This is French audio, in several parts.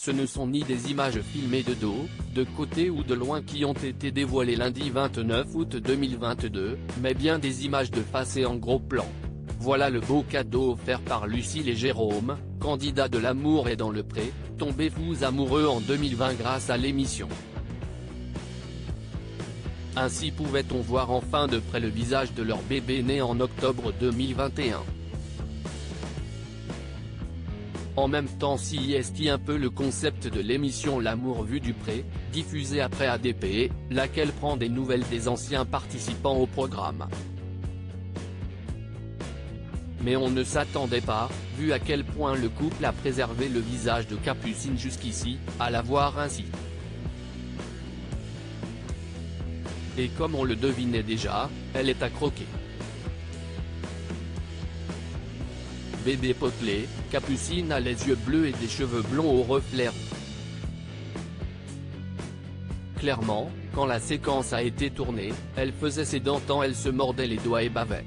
Ce ne sont ni des images filmées de dos, de côté ou de loin qui ont été dévoilées lundi 29 août 2022, mais bien des images de face et en gros plan. Voilà le beau cadeau offert par Lucille et Jérôme, candidats de L'amour est dans le pré, tombés fous amoureux en 2020 grâce à l'émission. Ainsi pouvait-on voir enfin de près le visage de leur bébé né en octobre 2021. En même temps s'y est un peu le concept de l'émission L'amour vu du pré, diffusée après ADP, laquelle prend des nouvelles des anciens participants au programme. Mais on ne s'attendait pas, vu à quel point le couple a préservé le visage de Capucine jusqu'ici, à la voir ainsi. Et comme on le devinait déjà, elle est à croquer. Bébé potelé, Capucine a les yeux bleus et des cheveux blonds au reflet roux. Clairement, quand la séquence a été tournée, elle faisait ses dents tant elle se mordait les doigts et bavait.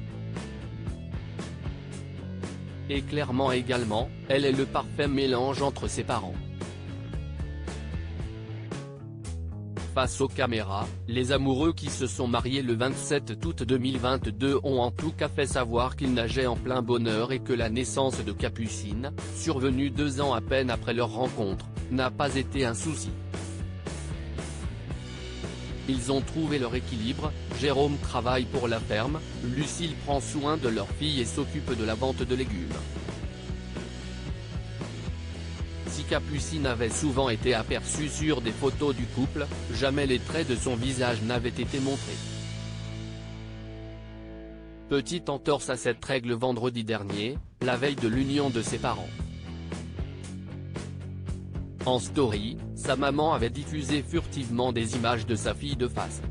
Et clairement également, elle est le parfait mélange entre ses parents. Face aux caméras, les amoureux qui se sont mariés le 27 août 2022 ont en tout cas fait savoir qu'ils nageaient en plein bonheur et que la naissance de Capucine, survenue 2 ans à peine après leur rencontre, n'a pas été un souci. Ils ont trouvé leur équilibre, Jérôme travaille pour la ferme, Lucille prend soin de leur fille et s'occupe de la vente de légumes. Si Capucine avait souvent été aperçue sur des photos du couple, jamais les traits de son visage n'avaient été montrés. Petite entorse à cette règle vendredi dernier, la veille de l'union de ses parents. En story, sa maman avait diffusé furtivement des images de sa fille de face.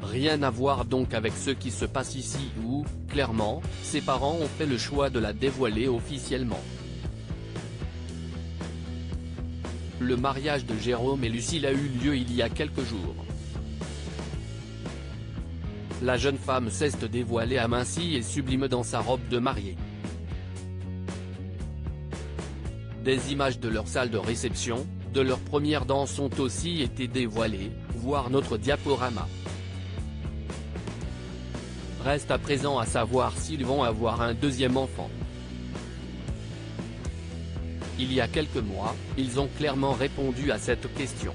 Rien à voir donc avec ce qui se passe ici où, clairement, ses parents ont fait le choix de la dévoiler officiellement. Le mariage de Jérôme et Lucille a eu lieu il y a quelques jours. La jeune femme s'est dévoilée amincie et sublime dans sa robe de mariée. Des images de leur salle de réception, de leur première danse ont aussi été dévoilées, voir notre diaporama. Reste à présent à savoir s'ils vont avoir un deuxième enfant. Il y a quelques mois, ils ont clairement répondu à cette question.